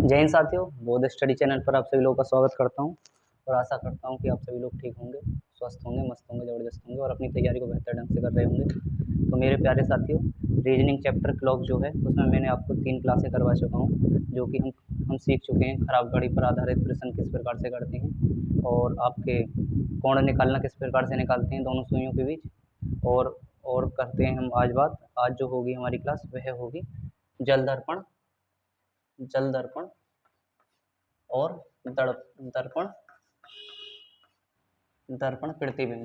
जय हिंद साथियों, बौद्ध स्टडी चैनल पर आप सभी लोगों का स्वागत करता हूं और आशा करता हूं कि आप सभी लोग ठीक होंगे, स्वस्थ होंगे, मस्त होंगे, ज़बरदस्त होंगे और अपनी तैयारी को बेहतर ढंग से कर रहे होंगे। तो मेरे प्यारे साथियों, रीजनिंग चैप्टर क्लॉक जो है उसमें मैंने आपको 3 क्लासें करवा चुका हूँ, जो कि हम सीख चुके हैं। खराब घड़ी पर आधारित प्रश्न किस प्रकार से करते हैं और आपके कोण निकालना किस प्रकार से निकालते हैं दोनों सुइयों के बीच। और करते हैं हम आज जो होगी हमारी क्लास वह होगी जल दर्पण और दर्पण प्रतिबिंब।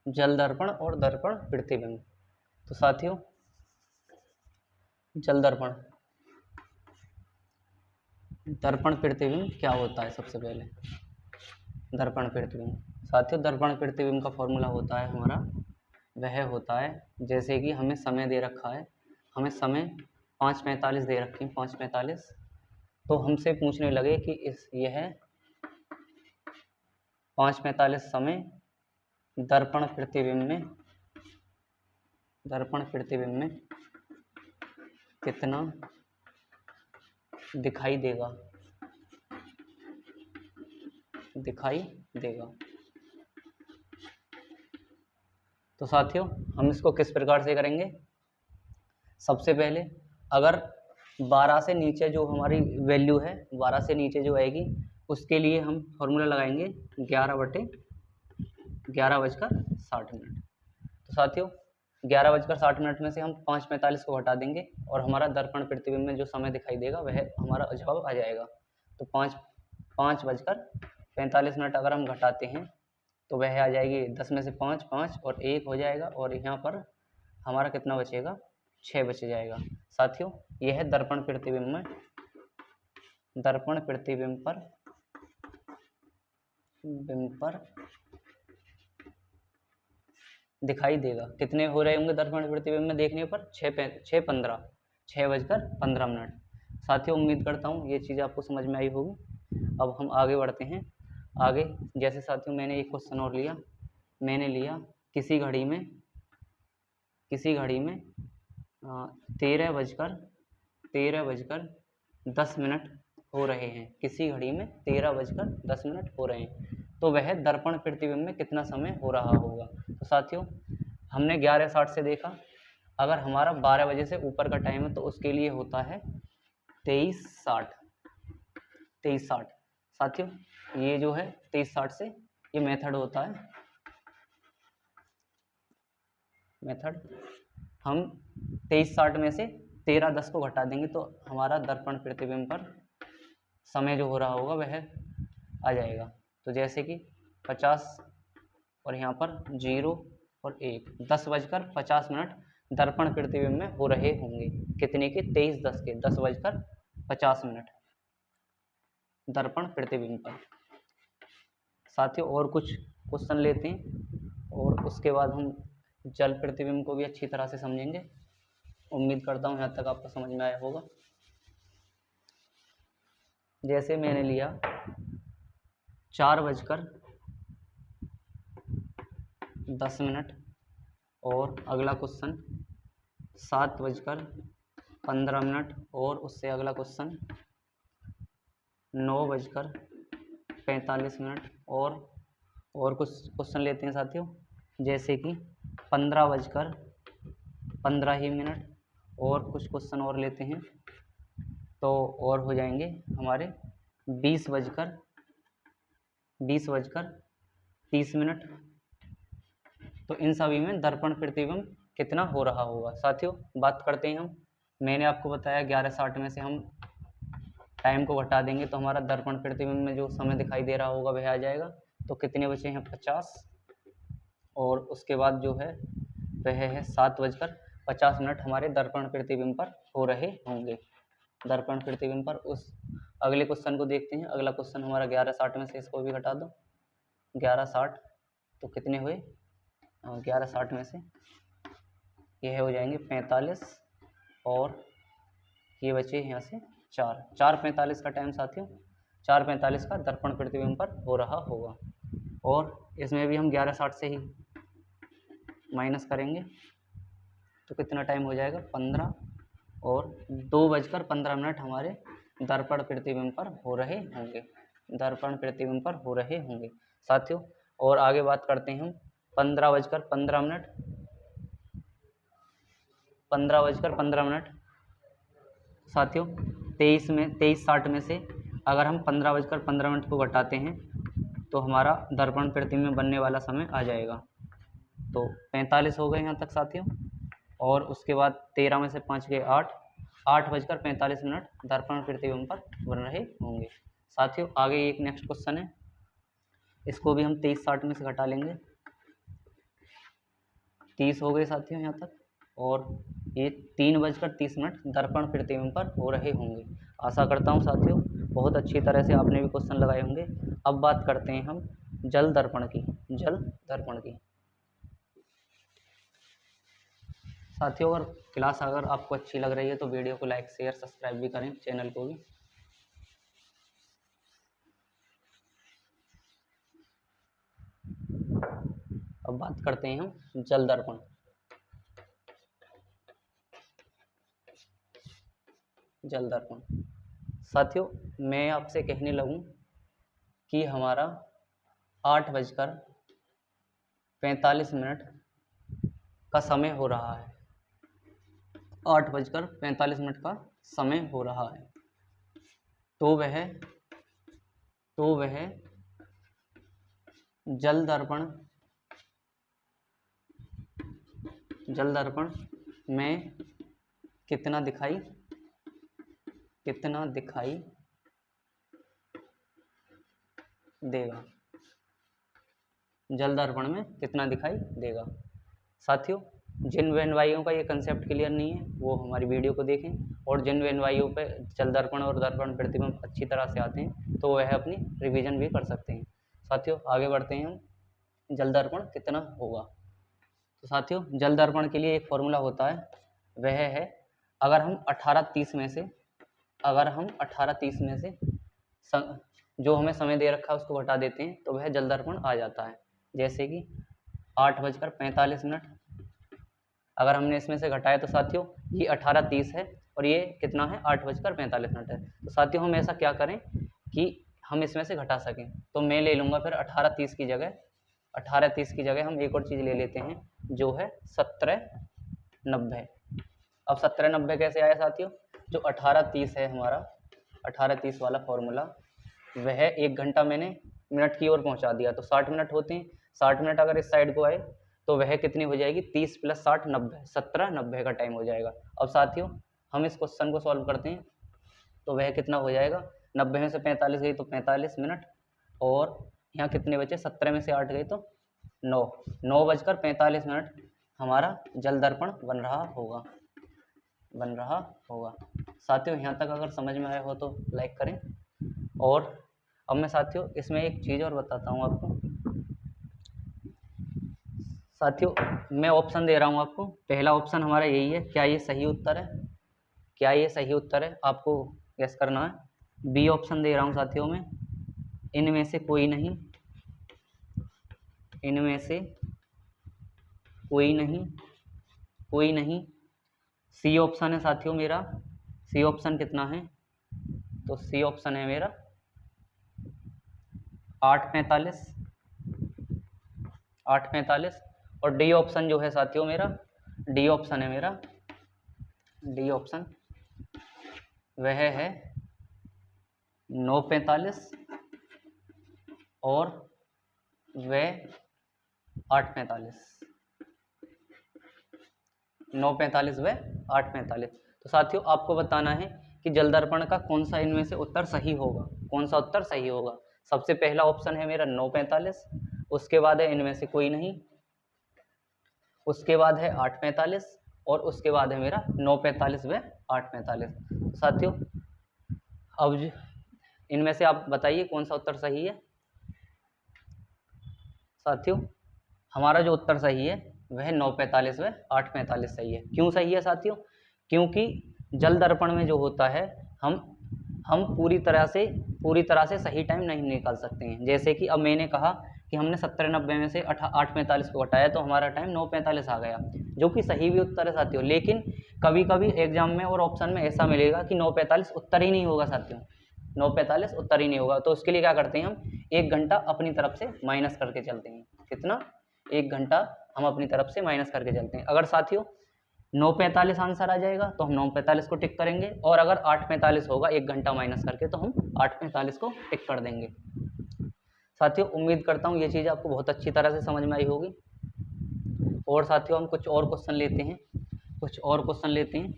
जल दर्पण और दर्पण प्रतिबिंब। तो साथियों, जल दर्पण दर्पण प्रतिबिंब क्या होता है? सबसे पहले दर्पण प्रतिबिंब। साथियों, दर्पण प्रतिबिंब का फॉर्मूला होता है हमारा, वह होता है जैसे कि हमें समय दे रखा है, हमें समय 5:45 दे रखी 5:45, तो हमसे पूछने लगे कि यह 5:45 समय दर्पण प्रतिबिंब में कितना दिखाई देगा। तो साथियों, हम इसको किस प्रकार से करेंगे? सबसे पहले अगर 12 से नीचे जो हमारी वैल्यू है, 12 से नीचे जो आएगी उसके लिए हम फॉर्मूला लगाएंगे 11:60। तो साथियों, 11:60 में से हम 5:45 को हटा देंगे और हमारा दर्पण प्रतिबिंब में जो समय दिखाई देगा वह हमारा जवाब आ जाएगा। तो 5:45 अगर हम घटाते हैं तो वह आ जाएगी 10 में से 5 और 1 हो जाएगा और यहाँ पर हमारा कितना बचेगा? 6 बच जाएगा। साथियों, यह है दर्पण प्रतिबिंब पर दिखाई देगा। कितने हो रहे होंगे दर्पण प्रतिबिंब में देखने पर? 6:15। साथियों, उम्मीद करता हूँ ये चीज़ आपको समझ में आई होगी। अब हम आगे बढ़ते हैं। आगे जैसे साथियों, मैंने एक क्वेश्चन और लिया। मैंने लिया किसी घड़ी में 13:10 हो रहे हैं। किसी घड़ी में 13:10 हो रहे हैं, तो वह दर्पण प्रतिबिंब में कितना समय हो रहा होगा? तो साथियों, हमने 11:60 से देखा। अगर हमारा 12 बजे से ऊपर का टाइम है तो उसके लिए होता है 23:60। साथियों, ये जो है 23:60 से ये मेथड होता है। हम 23:60 में से 13:10 को घटा देंगे तो हमारा दर्पण प्रतिबिंब पर समय जो हो रहा होगा वह आ जाएगा। तो जैसे कि 50 और यहाँ पर 0 और 1, 10:50 दर्पण प्रतिबिंब में हो रहे होंगे। कितने के? 23:10 के, 10:50 दर्पण प्रतिबिंब पर। साथियों, और कुछ क्वेश्चन लेते हैं और उसके बाद हम जल प्रतिबिंब को भी अच्छी तरह से समझेंगे। उम्मीद करता हूँ यहाँ तक आपको समझ में आया होगा। जैसे मैंने लिया 4:10 और अगला क्वेश्चन 7:15 और उससे अगला क्वेश्चन 9:45 और कुछ क्वेश्चन लेते हैं साथियों, जैसे कि 15:15 और कुछ क्वेश्चन और लेते हैं तो और हो जाएंगे हमारे 20:30। तो इन सभी में दर्पण प्रतिबिंब कितना हो रहा होगा? साथियों, बात करते हैं हम। मैंने आपको बताया 11:60 में से हम टाइम को घटा देंगे तो हमारा दर्पण प्रतिबिंब में जो समय दिखाई दे रहा होगा वह आ जाएगा। तो कितने बचे हैं? 50 और उसके बाद जो है वह है 7:50 हमारे दर्पण प्रतिबिंब पर हो रहे होंगे। दर्पण प्रतिबिंब पर उस अगले क्वेश्चन को देखते हैं। अगला क्वेश्चन हमारा 11:60 में से इसको भी घटा दो। 11:60 तो कितने हुए? 11:60 में से यह हो जाएंगे 45 और ये बचे यहाँ से 4:45 का टाइम साथियों। 4:45 का दर्पण प्रतिबिंब पर हो रहा होगा और इसमें भी हम 11:60 से ही माइनस करेंगे तो कितना टाइम हो जाएगा 15 और 2:15 हमारे दर्पण प्रतिबिंब पर हो रहे होंगे, दर्पण प्रतिबिंब पर हो रहे होंगे साथियों। और आगे बात करते हैं हम 15:15 15:15 साथियों। 23:60 में से अगर हम 15:15 को घटाते हैं तो हमारा दर्पण प्रतिबिंब बनने वाला समय आ जाएगा। तो 45 हो गए यहाँ तक साथियों। और उसके बाद 13 में से 5 गए 8:45 दर्पण प्रतिबिंब पर बन रहे होंगे साथियों। आगे एक नेक्स्ट क्वेश्चन है, इसको भी हम 23:60 में से घटा लेंगे। 30 हो गए साथियों यहाँ तक। और ये 3:30 दर्पण प्रतिबिंब पर हो रहे होंगे। आशा करता हूँ साथियों बहुत अच्छी तरह से आपने भी क्वेश्चन लगाए होंगे। अब बात करते हैं हम जल दर्पण की, जल दर्पण की साथियों। अगर क्लास अगर आपको अच्छी लग रही है तो वीडियो को लाइक शेयर सब्सक्राइब भी करें, चैनल को भी। अब बात करते हैं हम जल दर्पण। जल दर्पण साथियों, मैं आपसे कहने लगूं कि हमारा 8:45 का समय हो रहा है। 8:45 का समय हो रहा है। तो वह जल दर्पण में कितना दिखाई देगा, जल दर्पण में कितना दिखाई देगा साथियों। जिन वैन वायुओं का ये कंसेप्ट क्लियर नहीं है वो हमारी वीडियो को देखें, और जिन वैन वायुओं पे जल दर्पण और दर्पण प्रतिबिंब अच्छी तरह से आते हैं तो वह अपनी रिवीजन भी कर सकते हैं साथियों। आगे बढ़ते हैं हम, जल दर्पण कितना होगा। तो साथियों जल दर्पण के लिए एक फॉर्मूला होता है, वह है अगर हम 18:30 में से जो हमें समय दे रखा है उसको घटा देते हैं तो वह जल दर्पण आ जाता है। जैसे कि 8:45 अगर हमने इसमें से घटाया तो साथियों ये 18:30 है और ये कितना है 8:45 है। तो साथियों हम ऐसा क्या करें कि हम इसमें से घटा सकें, तो मैं ले लूँगा फिर 18:30 की जगह हम एक और चीज़ ले लेते हैं जो है 17:90। अब 17:90 कैसे आया साथियों, जो 18:30 है हमारा 18:30 वाला फॉर्मूला, वह 1 घंटा मैंने मिनट की ओर पहुंचा दिया तो 60 मिनट होते हैं। 60 मिनट अगर इस साइड को आए तो वह कितनी हो जाएगी 30 + 60 90, 17:90 का टाइम हो जाएगा। अब साथियों हम इस क्वेश्चन को सॉल्व करते हैं तो वह कितना हो जाएगा, 90 में से 45 गई तो 45 मिनट, और यहाँ कितने बचे 17 में से 8 गई तो 9:45 हमारा जल दर्पण बन रहा होगा साथियों। यहाँ तक अगर समझ में आया हो तो लाइक करें। और अब मैं साथियों इसमें एक चीज़ और बताता हूँ आपको साथियों। मैं ऑप्शन दे रहा हूँ आपको, पहला ऑप्शन हमारा यही है। क्या ये सही उत्तर है? आपको गेस करना है। बी ऑप्शन दे रहा हूँ साथियों मैं, इनमें से कोई नहीं। सी ऑप्शन है साथियों मेरा, सी ऑप्शन कितना है, तो सी ऑप्शन है मेरा 8:45 और डी ऑप्शन जो है साथियों मेरा, डी ऑप्शन वह है 9:45 और वह 8:45, 9:45 व 8:45। तो साथियों आपको बताना है कि जल दर्पण का कौन सा इनमें से उत्तर सही होगा। सबसे पहला ऑप्शन है मेरा 9:45, उसके बाद है इनमें से कोई नहीं, उसके बाद है 8:45 और उसके बाद है मेरा 9:45 व 8:45। साथियों अब इनमें से आप बताइए कौन सा उत्तर सही है। साथियों हमारा जो उत्तर सही है वह 9:45 व 8:45 सही है। क्यों सही है साथियों, क्योंकि जल दर्पण में जो होता है हम पूरी तरह से सही टाइम नहीं निकाल सकते हैं। जैसे कि अब मैंने कहा कि कि हमने 70-90 में से 8:45 को घटाया तो हमारा टाइम 9:45 आ गया, जो कि सही भी उत्तर है साथियों। लेकिन कभी कभी एग्जाम में और ऑप्शन में ऐसा मिलेगा कि 9:45 उत्तर ही नहीं होगा साथियों, 9:45 उत्तर ही नहीं होगा। तो उसके लिए क्या करते हैं, हम 1 घंटा अपनी तरफ से माइनस करके चलते हैं। कितना? 1 घंटा हम अपनी तरफ से माइनस करके चलते हैं। अगर साथियों 9:45 आंसर आ जाएगा तो हम 9:45 को टिक करेंगे, और अगर 8:45 होगा 1 घंटा माइनस करके तो हम 8:45 को टिक कर देंगे। साथियों उम्मीद करता हूँ ये चीज़ आपको बहुत अच्छी तरह से समझ में आई होगी। और साथियों हम कुछ और क्वेश्चन लेते हैं,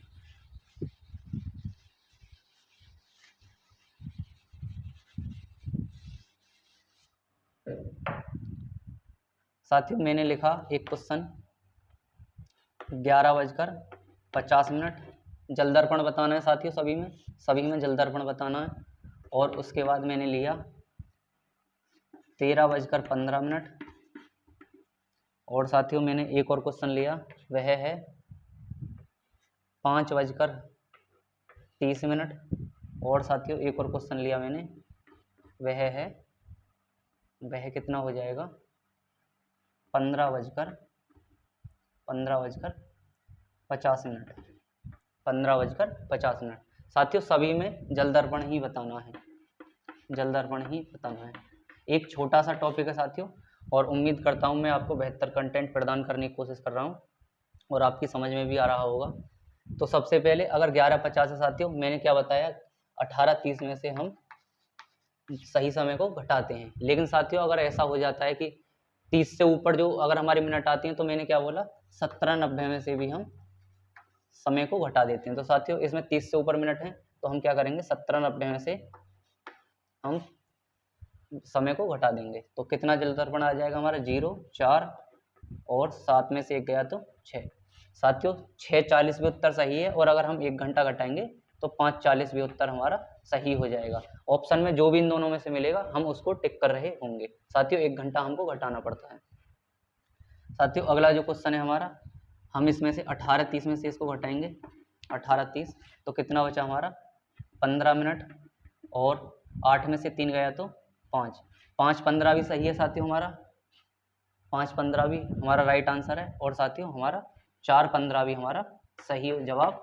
साथियों मैंने लिखा एक क्वेश्चन 11:50 जल दर्पण बताना है साथियों, सभी में जल दर्पण बताना है। और उसके बाद मैंने लिया 13:15 और साथियों मैंने एक और क्वेश्चन लिया, वह है 5:30 और साथियों एक और क्वेश्चन लिया मैंने, वह कितना हो जाएगा 15:50 साथियों सभी में जल दर्पण ही बताना है, एक छोटा सा टॉपिक है साथियों, और उम्मीद करता हूँ मैं आपको बेहतर कंटेंट प्रदान करने की कोशिश कर रहा हूँ और आपकी समझ में भी आ रहा होगा। तो सबसे पहले अगर 11:50 है साथियों, मैंने क्या बताया 18:30 में से हम सही समय को घटाते हैं। लेकिन साथियों अगर ऐसा हो जाता है कि 30 से ऊपर जो अगर हमारी मिनट आती हैं तो मैंने क्या बोला 17:90 में से भी हम समय को घटा देते हैं। तो साथियों इसमें 30 से ऊपर मिनट हैं तो हम क्या करेंगे 17:90 में से हम समय को घटा देंगे। तो कितना जल दर्पण आ जाएगा हमारा 0, 4 और 7 में से 1 गया तो 6। साथियों 6:40 भी उत्तर सही है, और अगर हम 1 घंटा घटाएंगे तो 5:40 भी उत्तर हमारा सही हो जाएगा। ऑप्शन में जो भी इन दोनों में से मिलेगा हम उसको टिक कर रहे होंगे। साथियों 1 घंटा हमको घटाना पड़ता है। साथियों अगला जो क्वेश्चन है हमारा, हम इसमें से 18:30 में से इसको घटाएंगे 18:30 तो कितना बचा हमारा 15 मिनट, और 8 में से 3 गया तो 5, 5:15 भी सही है साथियों हमारा, 5:15 भी हमारा राइट आंसर है। और साथियों हमारा 4:15 भी हमारा सही जवाब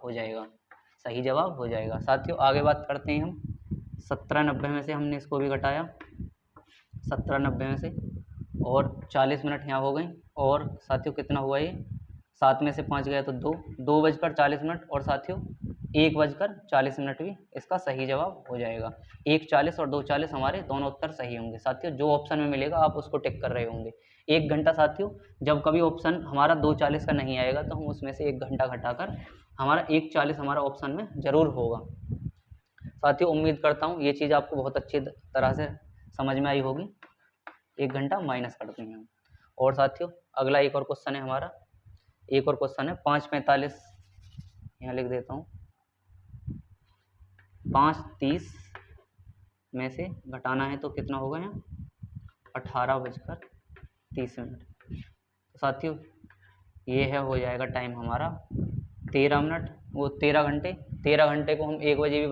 हो जाएगा, साथियों आगे बात करते हैं हम 17:90 में से हमने इसको भी घटाया 17:90 में से, और 40 मिनट यहाँ हो गई। और साथियों कितना हुआ ये 7 में से 5 गया तो 2:40 और साथियों 1:40 भी इसका सही जवाब हो जाएगा। 1:40 और 2:40 हमारे दोनों उत्तर सही होंगे। साथियों जो ऑप्शन में मिलेगा आप उसको टिक कर रहे होंगे। 1 घंटा साथियों जब कभी ऑप्शन हमारा 2:40 का नहीं आएगा तो हम उसमें से 1 घंटा घटाकर हमारा 1:40 हमारा ऑप्शन में ज़रूर होगा। साथियों उम्मीद करता हूँ ये चीज़ आपको बहुत अच्छी तरह से समझ में आई होगी। 1 घंटा माइनस करते हैं हम। और साथियों अगला एक और क्वेश्चन है हमारा, 5:45 यहाँ लिख देता हूँ, 5:30 में से घटाना है तो कितना होगा यहाँ 18:30। तो साथियों ये है हो जाएगा टाइम हमारा 13 मिनट, वो 13 घंटे। 13 घंटे को हम 1 बजे भी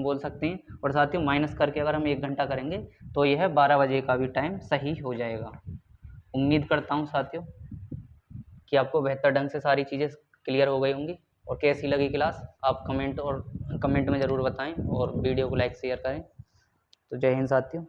बोल सकते हैं, और साथियों माइनस करके अगर हम 1 घंटा करेंगे तो यह 12 बजे का भी टाइम सही हो जाएगा। उम्मीद करता हूँ साथियों कि आपको बेहतर ढंग से सारी चीज़ें क्लियर हो गई होंगी। और कैसी लगी क्लास आप कमेंट में ज़रूर बताएं, और वीडियो को लाइक शेयर करें। तो जय हिंद साथियों।